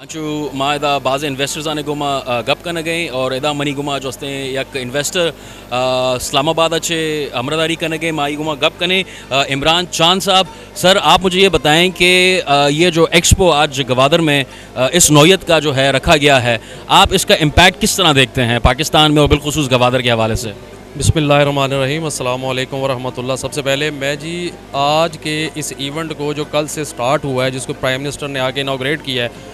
चू मादा बाज़ इन्वेस्टर्स आने गुमा गप कन गए और एदा मनी गुमा जो हस्ते यक इन्वेस्टर इस्लामाबाद अच्छे अमरदारी कन गए माई गुमा गप कने इमरान चांद साहब। सर आप मुझे ये बताएं कि ये जो एक्सपो आज गवादर में इस नौयत का जो है रखा गया है, आप इसका इम्पैक्ट किस तरह देखते हैं पाकिस्तान में और बिलखुसूस गवादर के हवाले से? बिस्मिल्लाहिर्रहमानिर्रहीम, अस्सलाम वालेकुम वरहमतुल्लाह। सबसे पहले मैं जी आज के इस इवेंट को जो कल से स्टार्ट हुआ है, जिसको प्राइम मिनिस्टर ने आके इनाग्रेट किया है,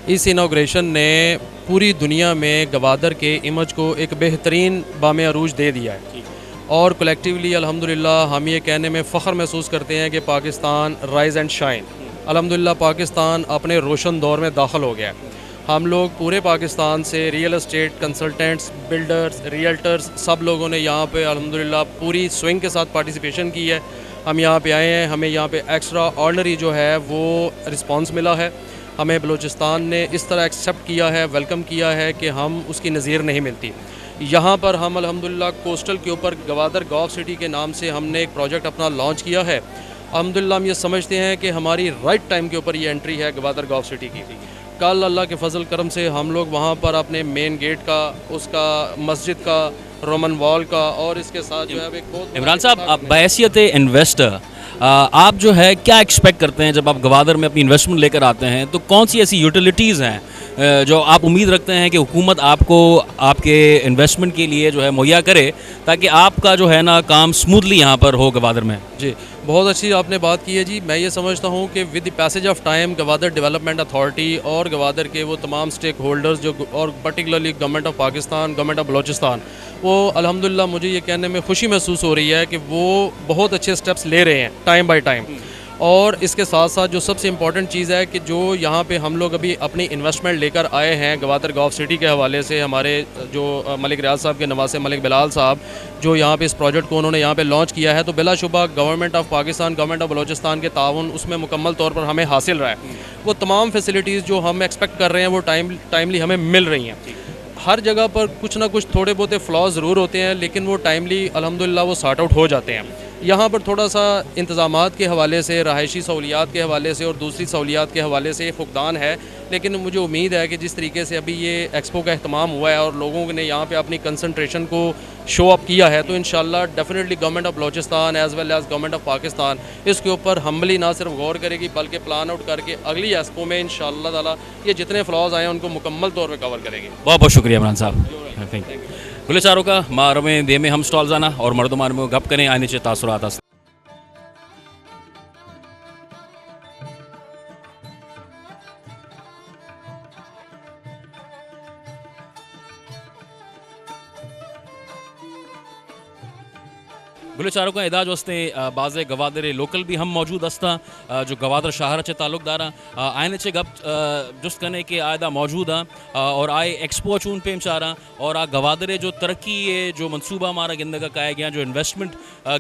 इस इनाग्रेशन ने पूरी दुनिया में गवादर के इमेज को एक बेहतरीन बामे अरूज दे दिया है। और कलेक्टिवली अल्हम्दुलिल्लाह हम ये कहने में फ़ख्र महसूस करते हैं कि पाकिस्तान राइज़ एंड शाइन। अल्हम्दुलिल्लाह पाकिस्तान अपने रोशन दौर में दाखिल हो गया है। हम लोग पूरे पाकिस्तान से real estate consultants, builders, realtors सब लोगों ने यहाँ पे अल्हम्दुलिल्लाह पूरी स्विंग के साथ पार्टिसिपेशन की है। हम यहाँ पे आए हैं, हमें यहाँ पे एक्स्ट्रा ऑर्डनरी जो है वो रिस्पांस मिला है। हमें बलूचिस्तान ने इस तरह एक्सेप्ट किया है, वेलकम किया है कि हम उसकी नज़ीर नहीं मिलती। यहाँ पर हम अल्हम्दुलिल्लाह कोस्टल के ऊपर गवादर गॉव सिटी के नाम से हमने एक प्रोजेक्ट अपना लॉन्च किया है। अल्हम्दुलिल्लाह हम ये समझते हैं कि हमारी राइट टाइम के ऊपर ये एंट्री है गवादर गॉव सिटी की। कल अल्लाह के फजल करम से हम लोग वहाँ पर अपने मेन गेट का, उसका मस्जिद का, रोमन वॉल का और इसके साथ जो है एक बहुत इमरान साहब, आप बैसियत इन्वेस्टर आप जो है क्या एक्सपेक्ट करते हैं जब आप गवादर में अपनी इन्वेस्टमेंट लेकर आते हैं? तो कौन सी ऐसी यूटिलिटीज़ हैं जो आप उम्मीद रखते हैं कि हुकूमत आपको आपके इन्वेस्टमेंट के लिए जो है मुहैया करे, ताकि आपका जो है ना काम स्मूथली यहाँ पर हो गवादर में? जी, बहुत अच्छी आपने बात की है जी। मैं ये समझता हूँ कि with the passage of time Gwadar development authority और गवादर के वो तमाम स्टेक होल्डर्स जो और particularly government of Pakistan, government of Balochistan, वो अल्हम्दुलिल्लाह मुझे ये कहने में खुशी महसूस हो रही है कि वो बहुत अच्छे स्टेप्स ले रहे हैं टाइम बाय टाइम। और इसके साथ साथ जो सबसे इम्पॉर्टेंट चीज़ है कि जो यहाँ पे हम लोग अभी अपनी इन्वेस्टमेंट लेकर आए हैं गवादर गॉव सिटी के हवाले से, हमारे जो मलिक रियाज साहब के नवासे मलिक बिलाल साहब जो यहाँ पे इस प्रोजेक्ट को उन्होंने यहाँ पे लॉन्च किया है, तो बिलाशुबा government of Pakistan, government of Balochistan के ताउन उसमें मुकम्मल तौर पर हमें हासिल रहा है। वो तमाम फैसिलिटीज़ जो हम एक्सपेक्ट कर रहे हैं वो टाइमली हमें मिल रही हैं। हर जगह पर कुछ ना कुछ थोड़े बहुत फ्लॉज ज़रूर होते हैं, लेकिन वो टाइमली अल्हम्दुलिल्लाह वो सॉर्ट आउट हो जाते हैं। यहाँ पर थोड़ा सा इंतज़ामात के हवाले से, रहायशी सहूलियात के हवाले से और दूसरी सहूलियात के हवाले से फुकदान है, लेकिन मुझे उम्मीद है कि जिस तरीके से अभी ये एक्सपो का अहतमाम हुआ है और लोगों ने यहाँ पे अपनी कंसंट्रेशन को शो अप किया है, तो इंशाल्लाह definitely government of Balochistan as well as government of Pakistan इसके ऊपर हम्बली ना सिर्फ गौर करेगी बल्कि प्लान आउट करके अगली एक्सपो में इंशाल्लाह ताला ये जितने फ्लॉज आए हैं उनको मुकम्मल तौर पर कवर करेगी। बहुत बहुत शुक्रिया इमरान साहब। गुलचारों का मार में दे में हम स्टॉल जाना और मर्दमान में गप करें आने चे तासुरात। गुलचारों का इदाज वस्ते बाज़े गवादर लोकल भी हम मौजूद हस्ता जो गवादर शहर चे ताल्लुकदार आयन चे गप जुस्त करने के आयदा मौजूद और आए एक्सपो चून पेम चारा और आ गवादर जो तरक्की जो मनसूबा हमारा गिंद का काया गया, जो इन्वेस्टमेंट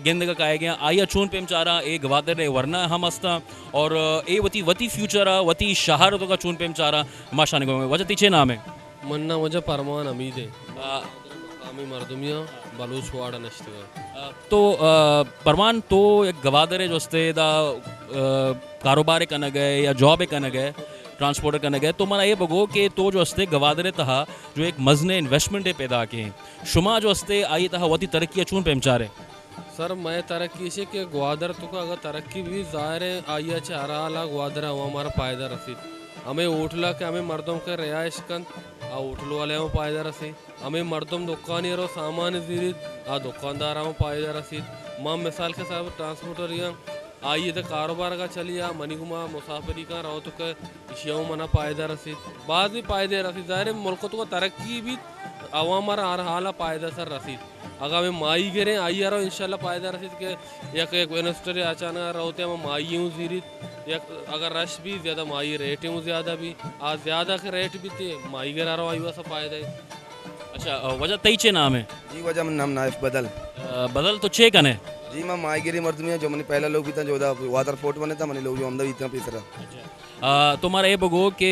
गिंद का काया गया आइया चून पेम चारा ए गवादर वरना हम हस्ता और ए वती वती फ्यूचर वती शहर तो का चून पेम चारा माशाने को वजह तीछे नाम है मन्ना वजह परमान अमीद है मरदमिया बलूच वाड़ा नश्ते तो परमान तो एक गवादर जो हस्ते दा कारोबार करने गए या जॉब करने गए, ट्रांसपोर्टर करने गए, तो मना ये बगो कि तो जो हस्ते गवादर तहा जो एक मजने इन्वेस्टमेंट पैदा के शुमा जो हस्ते आई तहा वती तरक्की चून पेमचारे सर मैं तरक्की से कि ग्वादर तो का अगर तरक्की भी ज़ाहिर है आइया चारा ला ग्वादर वो हमारा पायदा रसीद हमें उठला के हमें मर्दों के रिहाइश कन आ उठलो वाले हमें पायदा रसीद हमें मर्दम दुकानी रो सामान जीरित आ दुकानदार हमें पायदा रसीद माँ मिसाल के साथ ट्रांसपोर्टर या आइए तो कारोबार का चलिए मनी घुमा मुसाफरी का रहो तो के इशियाओं मना पायदा रसीद बाद भी पायदे रसीद ज़ाहिर मुल्क तो तरक्की भी अवामर आ रहा पायदा सर रसीद अगर हमें माई गिरे आई रहो इंशाल्लाह पायदा रसीद के एक इन्वेस्टर अचानक रहते हैं माई हूँ जीरित या अगर रश भी ज़्यादा माई रेट हूँ ज़्यादा भी आज ज़्यादा के रेट भी थे माई गिरा रहो आई वैसा फायदा है। अच्छा वजह तई चे नाम है जी वजह मन नाम नाइफ बदल बदल तो चे कने जी मैं माईगिरी मर्दमिया जो मैंने पहला लोग भी था जो वाटर फोर्ट बने था मैंने लोग जो अमदा इतना पीसरा तुम्हारा ये बगो कि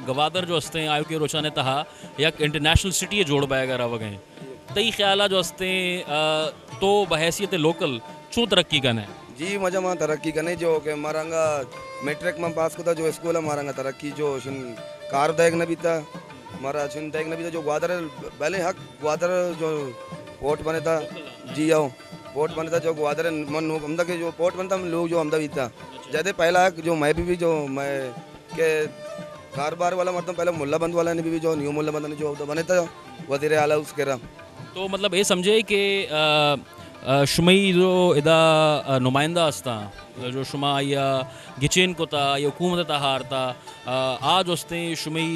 गवादर जो हस्ते हैं आयु के रोशाने तहा या इंटरनेशनल सिटी जोड़ पाएगा रह गए तई ख्याल जो हस्ते तो बहैसियत लोकल चू तरक्की कन है जी मजा मां तरक्की करने जो कि मारांगा मैट्रिक में पास को था जो स्कूल है मारांगा तरक्की जो कार दैग न बीता हमारा छिन दैग न बीता जो ग्वादर पहले हक ग्वादर जो पोर्ट बने था जी आओ पोर्ट बने था जो ग्वादर मन हमदा के जो पोर्ट बनता लोग जो हमदा बीता ज्यादा पहला हक जो मैं भी जो मैं के कार बार वाला मतलब पहले मुल्ला बंद वाला ने भी जो न्यू मुल्ला बंद ने जो बने था वजीर आला उसके रहा तो मतलब ये समझे कि शुमई जो इदा नुमाइंदा असता जो शुमा या गिचेन को था या हुकूमत था हारता आज उसने शुमई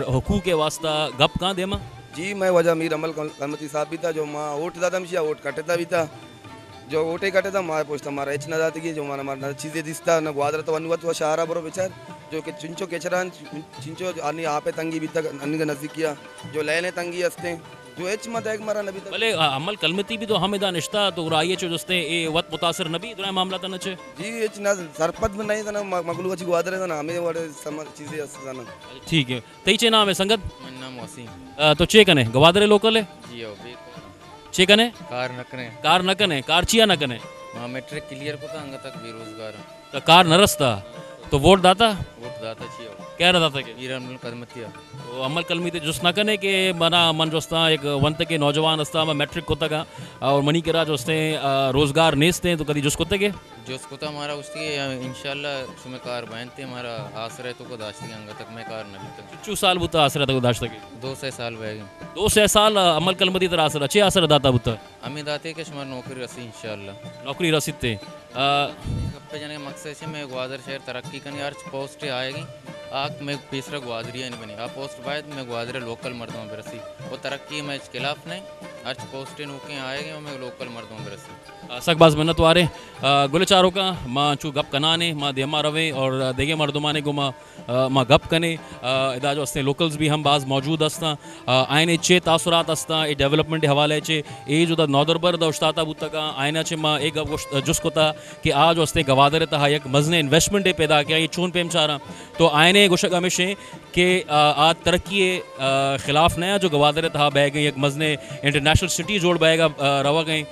हुकूक के वास्ता गप कहाँ देमा जी मैं वजह मीर अमल कलमती साहब भी था जो माँ वोट दादा मिशिया वोट कटेता भी था जो वोटे कटे था माँ पूछता हमारा एच न जाती जो हमारा चीज़ें दिसता न ग्वादर तो अनुवत वो शहरा बरो बेचार जो कि चिंचो केचरान चिंचो अन्य आपे तंगी भी तक अन्य का नजदीक किया जो लेने तंगी हंसते जो एच मत एक मारा नबी तक भले अमल कलमती भी तो हम इदा निश्ता तो राये चो दोस्ते ए वत मुतासिर नबी तो मामला था नचे जी एच ना सरपत में नहीं था ना मगलू अच्छी ग्वादर है ना हमें बड़े चीज़ें हंसता ना ठीक है तई चे नाम है संगत मेरा नाम वसीम तो चे कने गवादरे लोकल है जी हो बे चे कने कार नकने कार न कने कार चिया न कने वहाँ मैट्रिक क्लियर को था अंग तक बेरोजगार तो कार न रसता तो वोट दाता वोट दाता छी हो कह रहा था कि मीरा अमल कदमतिया तो अमल कलमी ते जुस ना कने के मना मन जोस्ता एक वंत के नौजवान अस्ता में मैट्रिक को तका और मनी के राज उसने रोजगार नेस्ते तो कभी जुस को तके जो उसको था हमारा उसकी इंशाल्लाह सुमे कार बहनते हमारा आश्रय तो को दाश्ती अंग तक मैं कार नबी तक चू साल बुता आसरा तक दाश्त के 200 साल बह गए 200 साल अमल कलमती तरह आसरा चे आसरा दाता बुता हमें दाते के शुमार नौकरी रसी इंशाल्लाह नौकरी रसीद ते गप्पे जाने का मकसद से मैं ग्वादर शहर तरक्की करनी अर्ज पोस्ट आएगी आग मैं तीसरा ग्वादरिया नहीं बनी आ पोस्ट बाद मैं ग्वादर लोकल मर्दों में रसी वो तरक्की मैं इसके खिलाफ नहीं अर्ज पोस्ट नौकरी आएगी और मैं लोकल मर्दों में रसी सकबाज मिन्नत वारे गुलचारों का माँ चू गप कनाने माँ देमा रवे और देगे मर्दुमाने को माँ गप कने इदा जो अस्ते लोकल्स भी हम बाज मौजूद अस्ता आयने चे तासुरात अस्ता ए डेवलपमेंट हवाले चे ए जो दा नौदरबर दा उस्ताता बुतका आयना चे माँ एक जुस को था कि आज अस्ते गवादर तहा एक मजने इन्वेस्टमेंट पैदा किया ये चून पेम चारा तो आयने गुशक हमेशे कि आज तरक्की खिलाफ नया जो गवादर तहा बह गई एक मजने इंटरनेशनल सिटी जोड़ बहेगा रवा गई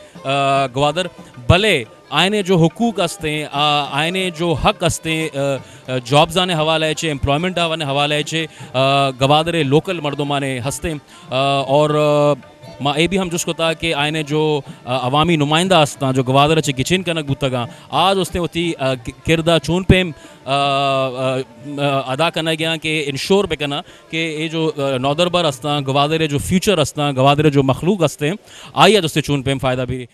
गवादर भले आयने जो हुकूक असते आयने जो हक असते जॉब्स आने हवाले चे एम्प्लॉयमेंट आने हवाले चे गवादरे लोकल मर्दोमाने हंसते और माँ ए भी हम जिसको था कि आयने जो अवामी नुमाइंदा हस्ता जो गवादर चे गिचिन कनक बुतगा आज उसने होती किरदा चून पे अदा करना गया कि इंश्योर पे करना कि ये जो नौदरबर हस्ता गवादरे जो फ्यूचर हस्ता गवादरे जो मखलूक हस्ते आइए उससे चून पे फ़ायदा भी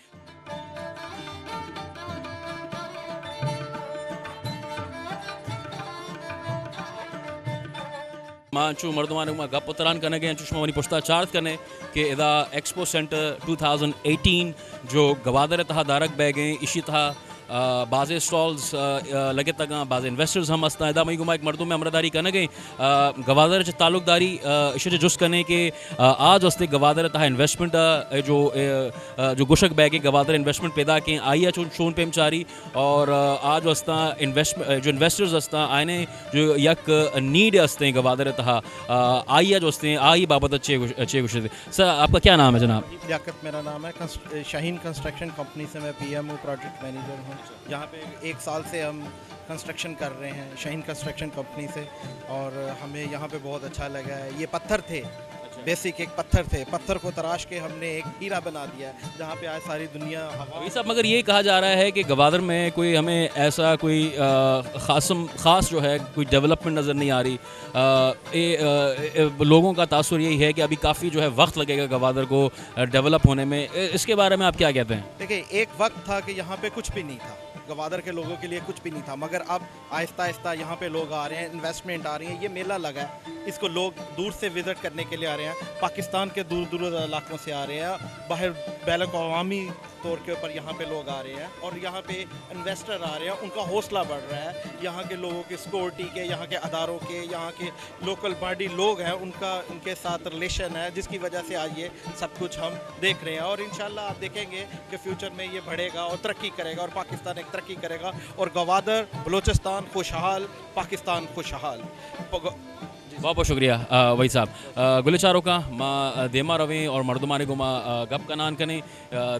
मां चू मर्दमान में गप उतरान करने गए चुष्मा वनी पुछता चार्ज करने कि इदा एक्सपो सेंटर 2018 जो गवादर तहा दारक बह गए इसी तहा बाज़े स्टॉल्स लगे तक बाज़े इन्वेस्टर्स हम हस्ता इदा मई गुमा एक मर्दों में अमरदारी करने गए गवादर च ताल्लुकदारी इसे जुस करने के आज हस्ते गवादर तहा इन्वेस्टमेंट जो गुशक बह के गवादर इन्वेस्टमेंट पैदा के आइया चून पेम चारी और आज हस्ता इन्वेस्टमेंट जो इन्वेस्टर्स हस्ता आने जो यक नीड हस्ते गवादर तहा आइया जो हस्ते आई बाबत अच्छे गुशे सर आपका क्या नाम है जनाब लियाकत मेरा नाम है शाहीन कंस्ट्रक्शन कंपनी से मैं पीएमओ प्रोजेक्ट मैनेजर हूँ यहाँ पे 1 साल से हम कंस्ट्रक्शन कर रहे हैं शाहीन कंस्ट्रक्शन कंपनी से और हमें यहाँ पे बहुत अच्छा लगा है। ये पत्थर थे बेसिक एक पत्थर थे पत्थर को तराश के हमने एक हीरा बना दिया जहाँ पे आज सारी दुनिया अभी सब मगर ये कहा जा रहा है कि गवादर में कोई हमें ऐसा कोई ख़ास जो है कोई डेवलपमेंट नज़र नहीं आ रही लोगों का तासुर यही है कि अभी काफ़ी जो है वक्त लगेगा गवादर को डेवलप होने में इसके बारे में आप क्या कहते हैं देखिए एक वक्त था कि यहाँ पे कुछ भी नहीं था गवादर के लोगों के लिए कुछ भी नहीं था मगर अब आहिस्ता आहिस्ता यहाँ पे लोग आ रहे हैं इन्वेस्टमेंट आ रही है ये मेला लगा है इसको लोग दूर से विज़िट करने के लिए आ रहे हैं पाकिस्तान के दूर दूर इलाकों से आ रहे हैं बाहर बैनुल-अक़वामी तौर के ऊपर यहाँ पे लोग आ रहे हैं और यहाँ पे इन्वेस्टर आ रहे हैं उनका हौसला बढ़ रहा है यहाँ के लोगों के सिक्योरिटी के यहाँ के अदारों के यहाँ के लोकल बॉडी लोग हैं उनका उनके साथ रिलेशन है जिसकी वजह से आज ये सब कुछ हम देख रहे हैं और इंशाल्लाह आप देखेंगे कि फ्यूचर में ये बढ़ेगा और तरक्की करेगा और पाकिस्तान एक तरक्की करेगा और गवादर बलूचिस्तान खुशहाल पाकिस्तान खुशहाल जी बहुत बहुत शुक्रिया वही साहब गुलचारों का माँ देमा रवें और मर्दुमाने गुमा गप कनान कने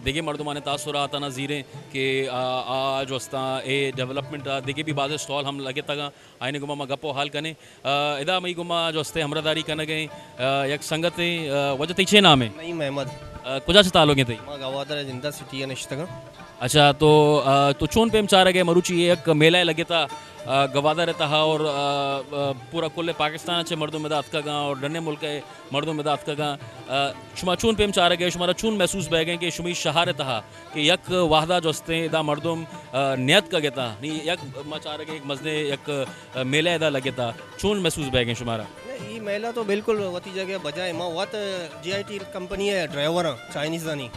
देगे मर्दुमाने तासुरा आता ना जीरे कि आज वस्ता ए डेवलपमेंट देगे भी बाज़ स्टॉल हम लगे तगा आइने गुमा गप्पो हाल कने इदा मई गुमा जो वस्ते हमरादारी कने गए एक संगते वजह तीछे नाम है नहीं महमद कुजा से तालोगे थे माँ गवादर जिंदा सिटी निश्तगा अच्छा तो चोन पे चार गए मरुची एक मेला लगे था गवादा रहता है और पूरा कुल्ले पाकिस्तान अच्छे मर्दों में दात का गाँव और डन्ने मुल्क है मर्दों में दात का गाँव शुमा चून पे चार गए शुमारा चून महसूस बह गए कि शुमी शहार था कि यक वाहदा जोस्ते दा मर्दों नियत का गेता नहीं यक चार गए एक मजदे एक मेला दा लगे था चून महसूस बह गए शुमारा ये महिला तो बिल्कुल वती जगह बजाए माँ वत GIT कंपनी है ड्राइवर चाइनीज नहीं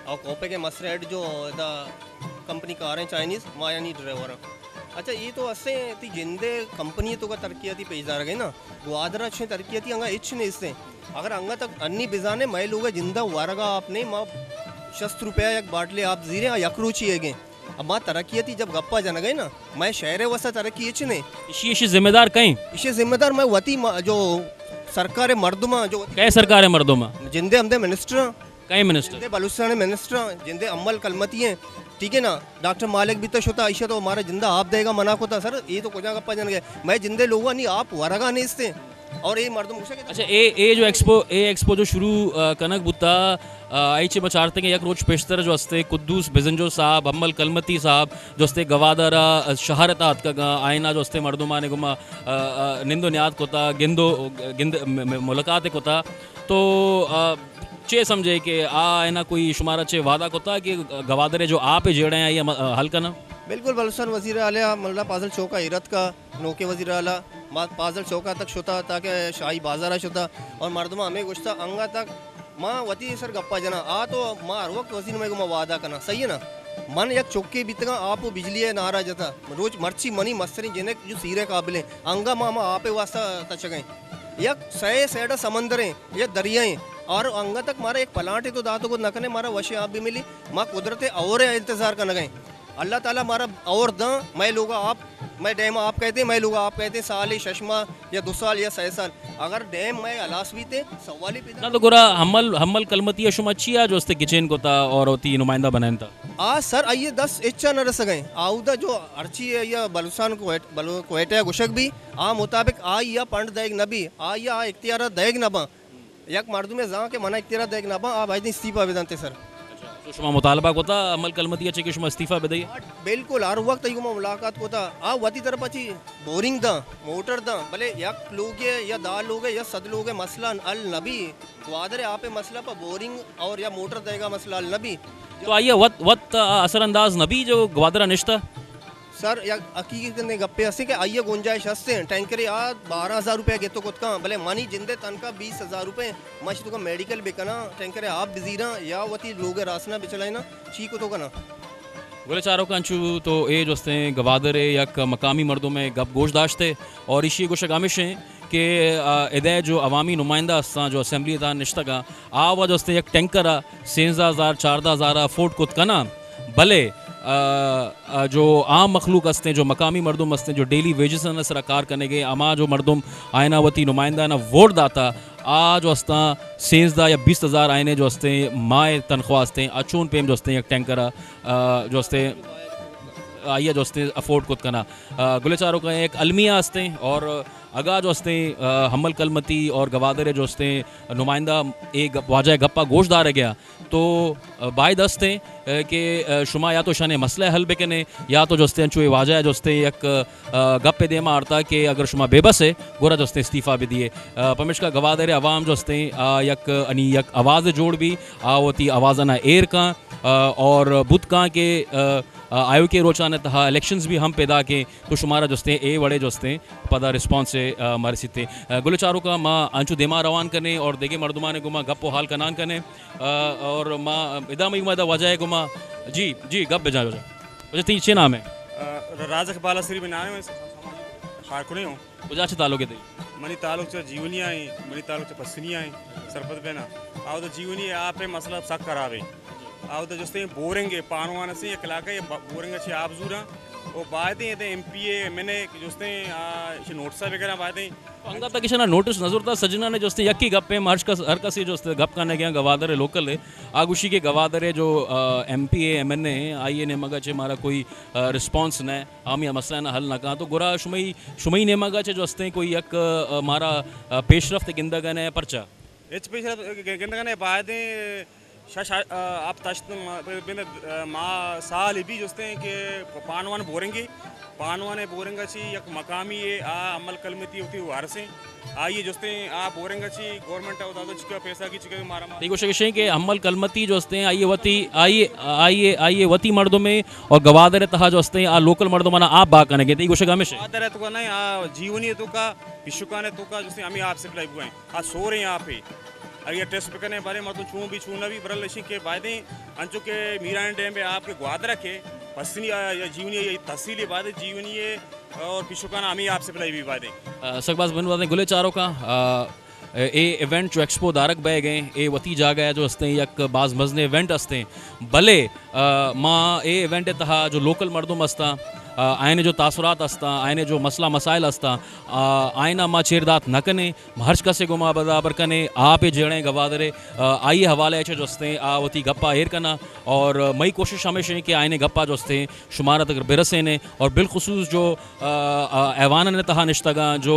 और कोपे के मसरे हेड जो दा कंपनी कार हैं चाइनीज माँ यानी ड्राइवर अच्छा ये तो असे ती जिंदे कंपनी तो का तरक्की पेशदार गई ना ग्वादरा अच्छी तरक्की अंगा इच ने इससे अगर अंगा तक अन्नी बिजाने मैं लोग जिंदा वारगा आपने माँ ₹60 एक बाटले आप जीरे यकरूची है गए अब माँ तरक्की थी जब गप्पा जन गए ना मैं शहर वसा तरक्की इच ने इसी जिम्मेदार कहीं इसे जिम्मेदार मैं वती जो सरकार मर्दुमा जो कई सरकार है मर्दों में जिंदे हमदे मिनिस्टर कई मिनिस्टर जिंदे बलूचिस्तान मिनिस्टर जिंदे अम्मल कलमती हैं ठीक है ना डॉक्टर मालिक भी तो शुता ऐसा तो हमारा जिंदा आप देगा मना को था सर ये तो कुछ गप्पा जन गए मैं जिंदे लोग नहीं आप वरगा नहीं इससे और ये मर्दुम अच्छा ए जो एक्सपो जो शुरू कनक बुत्ता आईचे बचारते के एक रोज पेशतर जो हस्ते कुद्दूस बिजंजो साहब अम्मल कलमती साहब जो हस्ते गवादरा शहरतात का आयना जो हस्ते मर्दुमाने गुमा निंदो न्याद कोता गिंद मुलाकात कोता तो चे समझे कि आयना कोई शुमारा चे वादा कोता कि गवादरे जो आप जेड़े हैं ये हल करना बिल्कुल बलूचिस्तान वजीर आला मल्ला पाजल चौका इरत का नौके वजीर आला माँ पाजल चौका तक शुता ताकि शाही बाजारा शुता और मर्दमा हमें गुश्ता अंगा तक माँ वती सर गप्पा जना आ तो माँ हर वक्त वजीर में माँ वादा करना सही है ना मन एक चौके बीतगा आप बिजली है नारा जता रोज मर्ची मनी मस्तरी जिन्हें जो सीरे काबिल अंगा माँ आपे वास्ता तच गए यक सै सैडा समंदरें या दरियाएं और अंगा तक मारा एक पलाट है तो दातों को नकने मारा वशे आप भी मिली माँ कुदरत और इंतजार करना गए अल्लाह ताला मारा और द मैं लोग आप मैं डैम आप कहते मैं लोग आप कहते साल शशमा या 2 साल या 6 साल अगर डैम मैं अलास भी थे सवाल ही ना तो गोरा हमल कलमती शुमाचिया जो हस्ते किचन को था और होती नुमाइंदा बनाए था आज सर आइए 10 इच्छा न रस गए आउदा जो अर्ची है या बलूचिस्तान कोएटा गुशक भी आ मुताबिक आ या पंड दैग नबी आ या इख्तियार दैग नबा यक मर्दू में जहाँ के मना इख्तियार दैग नबा आ भाई इस्तीफा बेदानते सर तो शुमा मुतालबा को था अमल कलमती अच्छे कि शुमा इस्तीफा बेदाई बिल्कुल हर वक्त युमा मुलाकात को था आ वती तरफ अच्छी बोरिंग दा मोटर दा भले यक लोग या दाल लोग या सद लोग मसला अल नबी वादरे आपे मसला पर बोरिंग और या मोटर देगा मसला अल नबी तो आइए वत असरअंदाज नबी जो ग्वादरा निश्ता सर या हकीकत ने गप्पे हंसे के आइए गुंजाइश हंसते टैंकरे आ 12,000 रुपये गेतो कुत्का भले मानी जिंदे तनका 20,000 रुपये मच तो का मेडिकल बेकना टैंकरे आप बिजीरा या वती लोग रासना बिचलाइना ची को तो कना बोले चारों कंचू तो ये जो गवादरे या मकामी मर्दों में गप गोशदाश्त थे और इसी को शगामिश हैं कि इधर जो अवामी नुमाइंदा हस्ता जो असम्बली था निश्तगा आ वह जो एक टैंकर 13,000 14,000 फुट कुत कना भले जो आम मखलूक हस्ते जो मकामी मर्दुम हस्ते जो डेली वेजेस सरकार करने गए अमा जो मर्दुम आयनावती नुमाइंदा ना वोट दाता आ जो हस्ता 16,000 या 20,000 आयने जो हस्ते माए तनख्वाह हस्ते अचून पेम जो हस्ते एक टैंकर जो हस्ते आइए जो हस्ते अफोर्ड कुत कना गुलेचारों का एक अलमिया हस्ते और अगा जो हस्ते हमल कलमती और गवादरे जो हस्ते नुमाइंदा एक वाजह गप्पा गोशदार गया तो बाय दस्ते कि शुमा या तो शाने मसला हल बेकने या तो जो हस्ते चुए वाजह जो हस्ते एक गप्पे देमा आरता कि अगर शुमा बेबस है गोरा जो हस्ते इस्तीफा भी दिए पमिश का गवादरे अवाम जो हस्ते यक अनी यक आवाज़ जोड़ भी आवती आवाज़ना एर का और बुत का के आयु के रोचाने तहा इलेक्शंस भी हम पैदा के तो शुमारा जोस्ते ए बड़े जोस्ते पदा रिस्पॉन्स से हमारे सिते गुलचारों का माँ अंचु देमा रवान करने और देगे मर्दुमाने गुमा गप्पो हाल कनान करने और माँ इदा मई मदा वजह गुमा जी गप बेजा वजह तीन छे नाम है राजक बालाश्री में नाम है कारकुने हूँ वजह से ताल्लुक है मनी तालुक से जीवनिया है मनी तालुक से पसनिया है सरपत पे ना आओ तो जीवनी आप पे मसला सक करावे आओ तो जस्ते बोरेंगे पानवान से एक इलाका ये बोरेंगे अच्छे आप जूरा वो बातें थे MPA मैंने जोस्ते नोट्स वगैरह बातें अंगा तक ना नोटिस नजर था सजना ने जोस्ते यक्की गप्पे मार्च का हर कसी जोस्ते गप करने गया गवादर है लोकल है आगुशी के गवादर है जो MPA MNA आइए ने मगा चे मारा कोई रिस्पॉन्स न आम या मसला ना हल ना कहा तो गुरा शुमई ने मगा चे जोस्ते कोई यक मारा पेशरफ्त गिंदगन है पर्चा एच पे गंदगने बातें आप तश्त माँ साल भी जोस्ते हैं कि पानवान बोरेंगे ची एक मकामी है अमल कलमती होती वार से ये जोस्ते हैं बोरेंगे ची गवर्नमेंट होता चिका पैसा की चिका मारा ठीक है कि अमल कलमती जोस्ते हैं आइए वती मर्दों में और गवादर तहा जोस्ते हैं लोकल मर्दों माना आप बा कनेगे ठीक है हमेशा गवादर तो का नहीं जीवनी तो का पिशुकाने तो का जोस्ते हम आपसे प्लाई हुए हैं सो रहे हैं यहाँ पे अगर टेस्ट पे करने बारे में तो छू भी छूना भी बरल लशी के बायदे अंचो के मीरान डैम पे आपके ग्वादर रखे पसनी जीवनी तहसीली बातें जीवनी और पिशुकाना हमें आपसे प्लाई भी बातें सकबाज बन बातें गुले चारों का ए इवेंट जो एक्सपो दारक बह गए ए वती जा गया जो हस्ते यक बाज मजने इवेंट हस्ते भले माँ ए इवेंट तहा जो लोकल मर्दों मस्ता आयने जो तासुरात असता आयने जो मसला मसाइल असता आयना माँ चेरदात न कने हर्ष कसे गुमा बराबर कने आप जड़े गवादरे आइए हवाले अच्छे जोस्ते वती गप्पा एर कना और मई कोशिश हमेशा कि आयने गप्पा जोस्ते शुमारत अगर बिरसे ने और बिलखसूस जो ऐवान ने तहा निश्तगा जो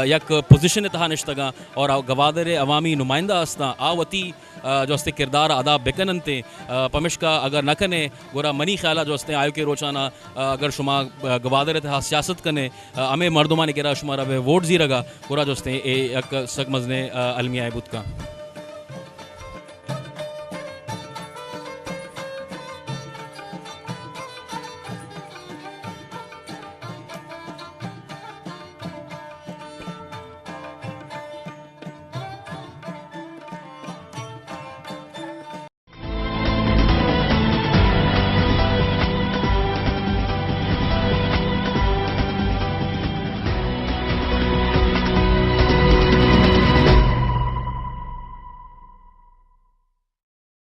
यक पोजिशन ने तहा निश्तगा और गवादरे अवामी नुमाइंदा असता वती जो हस्ते किरदार अदा बेकनते पमिश्का अगर न कने गोरा मनी ख्याला जो हस्ते आयो के रोचाना अगर शुमा गवादर थे सियासत कने हमें मर्दुमा ने करा शुमारा वे वोट जी रगा गोरा जो हस्ते एक सक मजने अलमिया बुत का